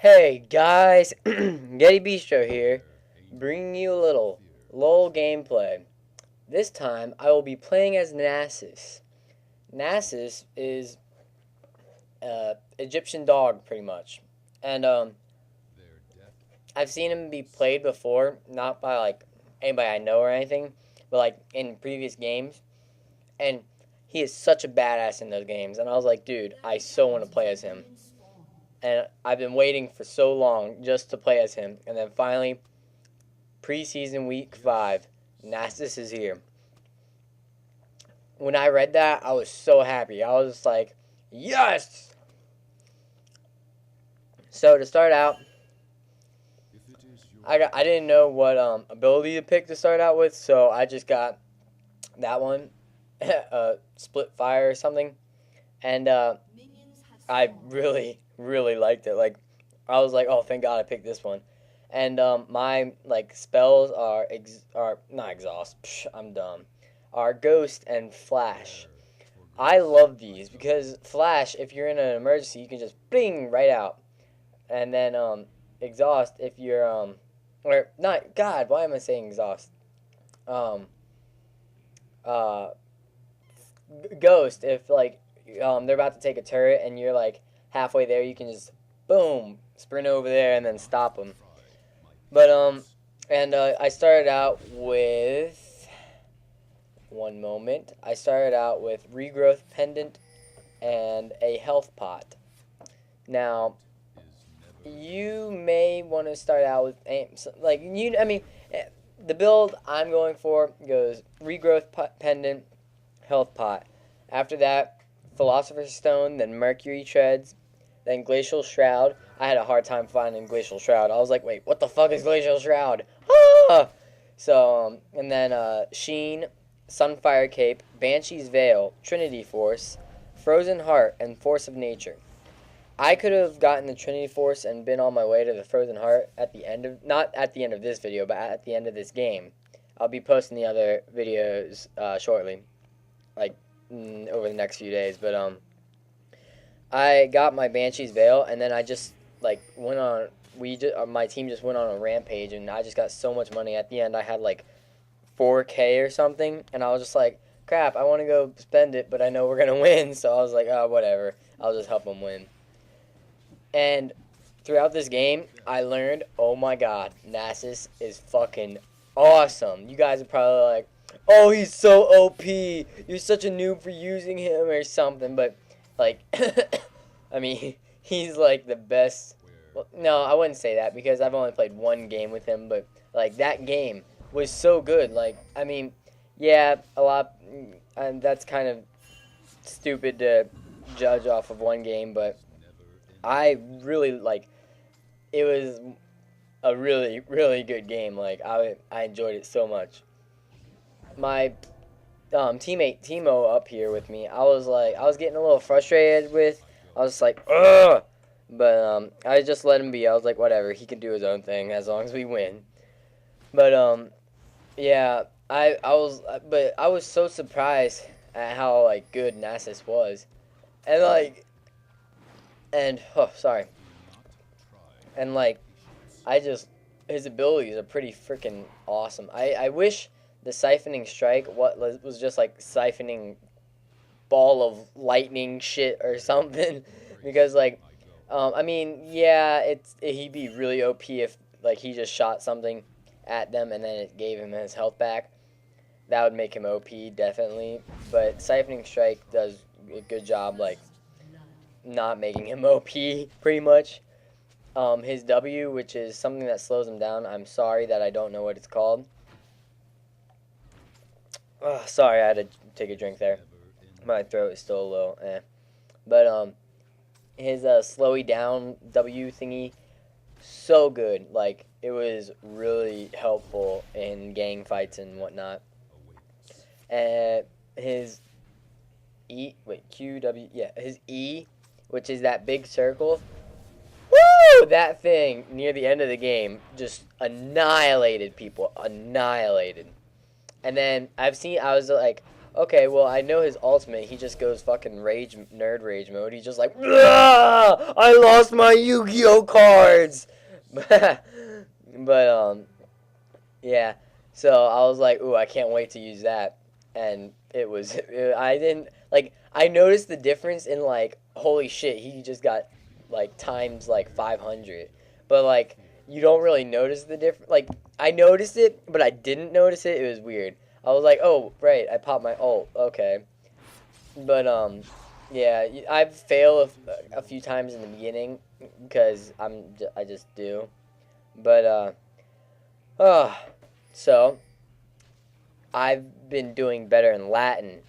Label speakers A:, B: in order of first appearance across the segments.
A: Hey guys, Getty Bistro here, bringing you a little LOL gameplay. This time I will be playing as Nasus. Nasus is Egyptian dog, pretty much, and I've seen him be played before, not by like anybody I know or anything, but like in previous games, and he is such a badass in those games. And I was like, dude, I so want to play as him. And I've been waiting for so long just to play as him. And then finally, preseason week 5, Nasus is here. When I read that, I was so happy. I was just like, yes! So to start out, I didn't know what ability to pick to start out with, so I just got that one, split fire or something. And I really liked it. Like, I was like, oh, thank God I picked this one. And my like spells are not exhaust. Psh, I'm dumb. Are ghost and flash. I love these because flash, if you're in an emergency, you can just bing right out. And then exhaust, if you're or not. God, why am I saying exhaust? Um, uh, ghost, if like they're about to take a turret and you're like halfway there, you can just boom sprint over there and then stop them. But and I started out with one moment. I started out with regrowth pendant and a health pot. Now you may want to start out with like you. I mean, the build I'm going for goes regrowth pendant, health pot. After that, philosopher's stone, then mercury treads, then glacial shroud. I had a hard time finding glacial shroud. I was like, wait, what the fuck is glacial shroud? Ah! So and then sheen, sunfire cape, banshee's veil, trinity force, frozen heart, and force of nature. I could have gotten the Trinity Force and been on my way to the Frozen Heart at the end of, not at the end of this video, but at the end of this game. I'll be posting the other videos shortly, like over the next few days. But I got my Banshee's Veil, and then I just like went on. My team just went on a rampage, and I just got so much money. At the end, I had like 4K or something, and I was just like, crap, I want to go spend it, but I know we're gonna win, so I was like, oh, whatever. I'll just help them win. And throughout this game, I learned, oh my god, Nasus is fucking awesome. You guys are probably like, oh, he's so OP. You're such a noob for using him or something. But, like, I mean, he's like the best. Well, no, I wouldn't say that because I've only played one game with him. But, like, that game was so good. Like, I mean, yeah, a lot. And that's kind of stupid to judge off of one game, but I really like. It was a really good game. Like I enjoyed it so much. My teammate Timo up here with me. I was getting a little frustrated with. I was just like, ugh. But I just let him be. I was like, whatever. He can do his own thing as long as we win. But yeah. But I was so surprised at how like good Nasus was, and like oh, sorry. And like, his abilities are pretty freaking awesome. I wish the siphoning strike was just like siphoning ball of lightning shit or something, because like, I mean, yeah, he'd be really OP if like he just shot something at them and then it gave him his health back. That would make him OP definitely. But siphoning strike does a good job like not making him OP pretty much. His W, which is something that slows him down. I'm sorry that I don't know what it's called. Sorry, I had to take a drink there. My throat is still a little But his slowy down W thingy, so good. Like, it was really helpful in gang fights and whatnot. And his his E, which is that big circle. Woo! That thing near the end of the game just annihilated people. Annihilated. And then I was like, okay, well, I know his ultimate. He just goes fucking nerd rage mode. He's just like, "Ah, I lost my Yu-Gi-Oh cards. But yeah. So I was like, ooh, I can't wait to use that. And I didn't like. I noticed the difference in like, holy shit, he just got like times like 500. But like, you don't really notice the difference. Like, I noticed it, but I didn't notice it. It was weird. I was like, oh, right, I popped my ult. Okay. But yeah, I've failed a few times in the beginning because I just do. But uh, so I've been doing better in Latin.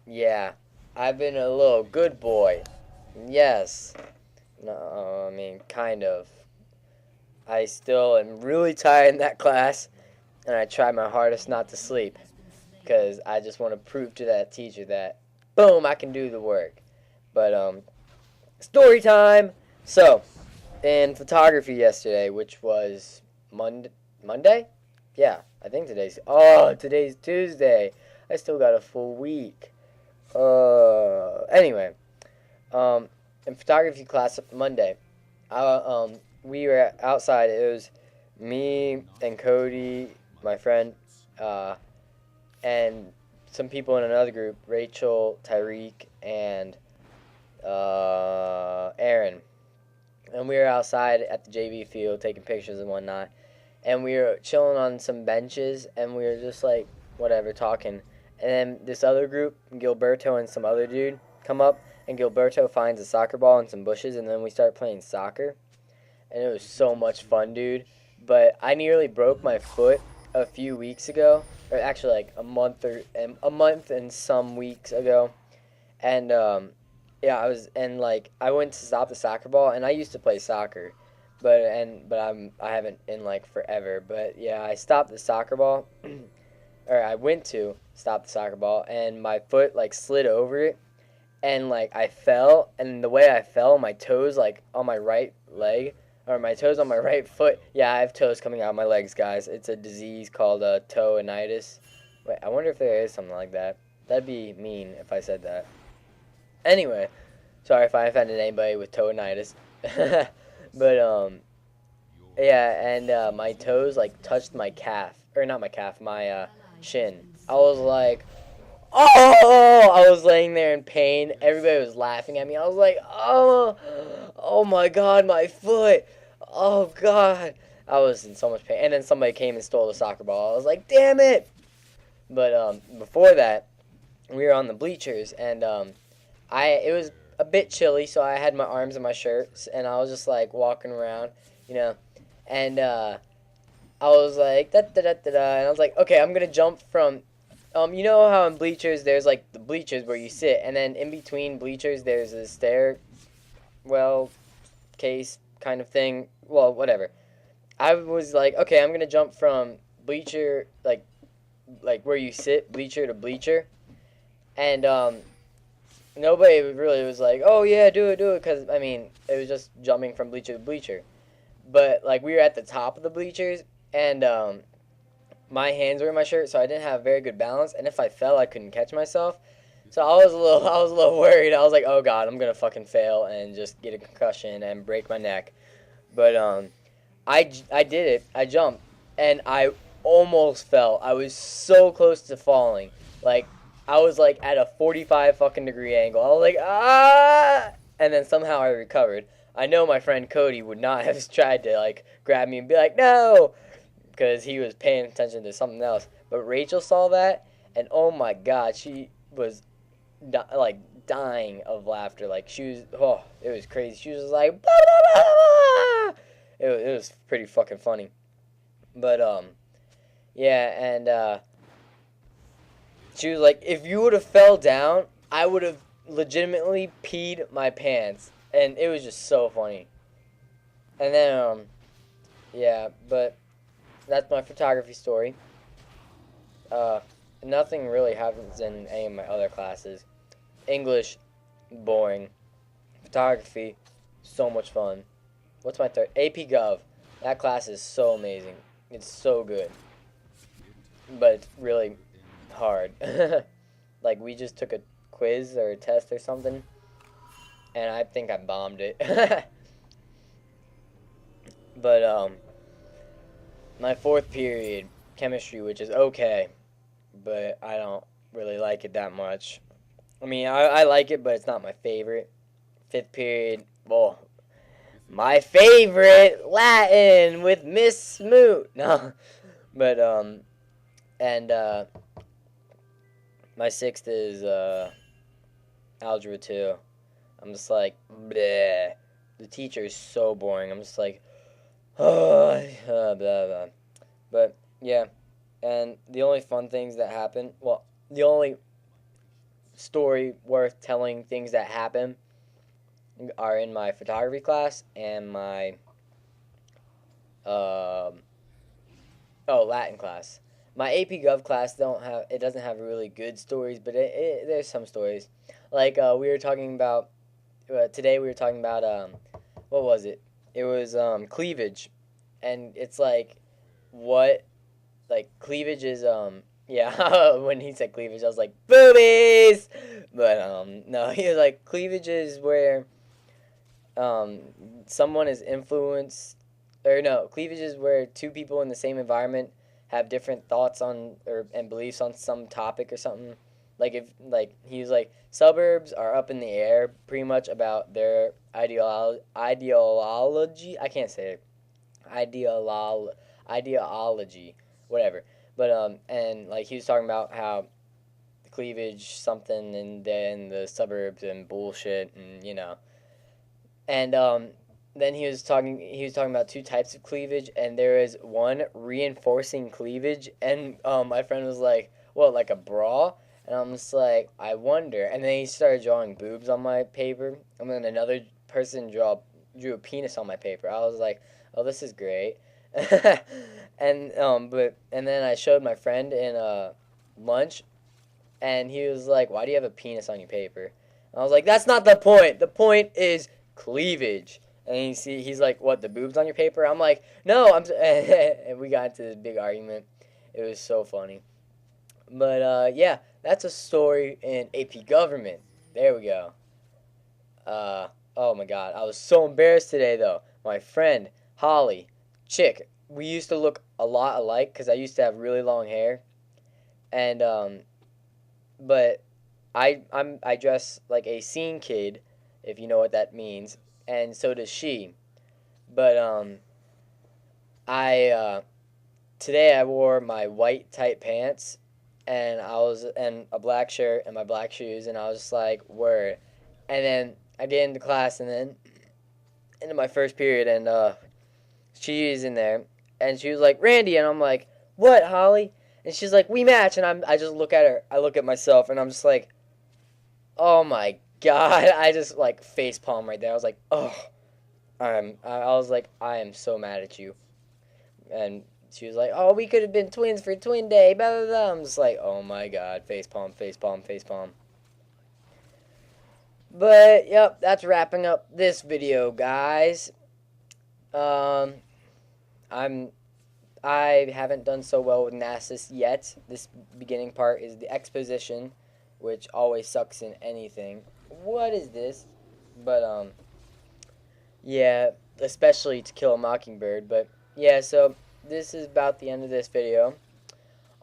A: Yeah, I've been a little good boy. Yes. No, I mean, kind of. I still am really tired in that class, and I try my hardest not to sleep because I just want to prove to that teacher that, boom, I can do the work. But story time. So, in photography yesterday, which was Monday? Yeah, I think today's Tuesday. I still got a full week. Anyway, in photography class Monday, we were outside. It was me and Cody, my friend, and some people in another group, Rachel, Tyreek, and Aaron. And we were outside at the JV field taking pictures and whatnot. And we were chilling on some benches, and we were just like, whatever, talking. And then this other group, Gilberto and some other dude, come up, and Gilberto finds a soccer ball in some bushes, and then we start playing soccer. And it was so much fun, dude. But I nearly broke my foot a few weeks ago, or actually like a month and some weeks ago. And yeah, I went to stop the soccer ball, and I used to play soccer, but I haven't in like forever. But yeah, I stopped the soccer ball, or I went to stop the soccer ball, and my foot like slid over it, and like I fell, and the way I fell, my toes like on my right leg, or my toes on my right foot. Yeah, I have toes coming out of my legs, guys. It's a disease called toe-initis. Wait, I wonder if there is something like that. That'd be mean if I said that. Anyway, sorry if I offended anybody with toe-initis. But yeah, and my toes like touched my calf, or not my calf, my shin. I was like, oh! I was laying there in pain. Everybody was laughing at me. I was like, oh my God, my foot. Oh God. I was in so much pain. And then somebody came and stole the soccer ball. I was like, damn it. But before that, we were on the bleachers, and it was a bit chilly, so I had my arms in my shirts, and I was just like walking around, you know, and I was like da da da da da, and I was like, okay, I'm gonna jump from, you know how in bleachers there's like the bleachers where you sit, and then in between bleachers there's a case kind of thing. Well, whatever. I was like, okay, I'm gonna jump from bleacher like where you sit, bleacher to bleacher, and nobody really was like, oh yeah, do it, because I mean, it was just jumping from bleacher to bleacher. But like we were at the top of the bleachers, and my hands were in my shirt, so I didn't have very good balance, and if I fell, I couldn't catch myself. So I was a little worried. I was like, oh God, I'm gonna fucking fail and just get a concussion and break my neck. But I did it. I jumped, and I almost fell. I was so close to falling. Like, I was like at a 45 fucking degree angle. I was like, ah! And then somehow I recovered. I know my friend Cody would not have tried to like grab me and be like, no! Because he was paying attention to something else. But Rachel saw that, and oh my God, she was like dying of laughter. Like, it was crazy. She was like, blah, blah, blah, blah. It was pretty fucking funny. But yeah, and she was like, if you would have fell down, I would have legitimately peed my pants. And it was just so funny. And then yeah, but that's my photography story. Nothing really happens in any of my other classes. English, boring. Photography, so much fun. What's my third? AP Gov. That class is so amazing. It's so good. But it's really hard. Like, we just took a quiz or a test or something, and I think I bombed it. But my fourth period, chemistry, which is okay, but I don't really like it that much. I mean, I like it, but it's not my favorite. Fifth period, well, my favorite, Latin with Miss Smoot. No, but and my sixth is algebra 2. I'm just like, bleh. The teacher is so boring. I'm just like, oh, blah, blah. But yeah, and the only fun things that happen, well, the only story worth telling things that happen are in my photography class and my Latin class. My AP Gov class doesn't have really good stories, but there's some stories. Like we were talking about today. We were talking about what was it? It was cleavage, and it's like what like cleavage is yeah. When he said cleavage, I was like boobies, but no, he was like cleavage is where someone is influenced, or no, cleavage is where two people in the same environment have different thoughts on and beliefs on some topic or something. Like if he was like suburbs are up in the air pretty much about their ideology. I can't say it. Ideology, whatever. But and like he was talking about how cleavage something and then the suburbs and bullshit and and then he was talking about two types of cleavage, and there is one reinforcing cleavage, and my friend was like, "Well, like a bra?" And I'm just like, "I wonder." And then he started drawing boobs on my paper, and then another person drew a penis on my paper. I was like, "Oh, this is great." And then I showed my friend in lunch, and he was like, "Why do you have a penis on your paper?" And I was like, "That's not the point. The point is cleavage." And he's like, "What, the boobs on your paper?" I'm like, "No, I'm." And we got into this big argument. It was so funny. But yeah, that's a story in AP Government. There we go. Oh my God, I was so embarrassed today though. My friend Holly, chick, we used to look a lot alike because I used to have really long hair, and but I dress like a scene kid, if you know what that means, and so does she. But I today I wore my white tight pants, and a black shirt and my black shoes, and I was just like, word. And then I get into class, and then into my first period, and she's in there, and she was like, Randy, and I'm like, what, Holly? And she's like, we match, and I just look at her, I look at myself, and I'm just like, oh my God, I just like face palm right there. I was like, oh, I was like, I am so mad at you. And she was like, oh, we could have been twins for twin day, blah, blah, blah. I'm just like, oh my God, face palm, face palm, face palm. But, yep, that's wrapping up this video, guys. Um, I haven't done so well with Nasus yet. This beginning part is the exposition, which always sucks in anything. What is this? But, yeah, especially To Kill a Mockingbird. But, yeah, so this is about the end of this video.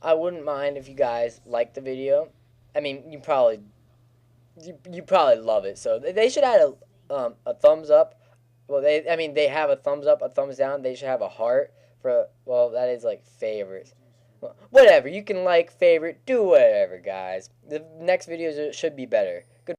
A: I wouldn't mind if you guys liked the video. I mean, you probably love it. So they should add a thumbs up. Well, they have a thumbs up, a thumbs down. They should have a heart for, well, that is like favorites. Well, whatever, you can like, favorite, do whatever, guys. The next videos should be better. Good.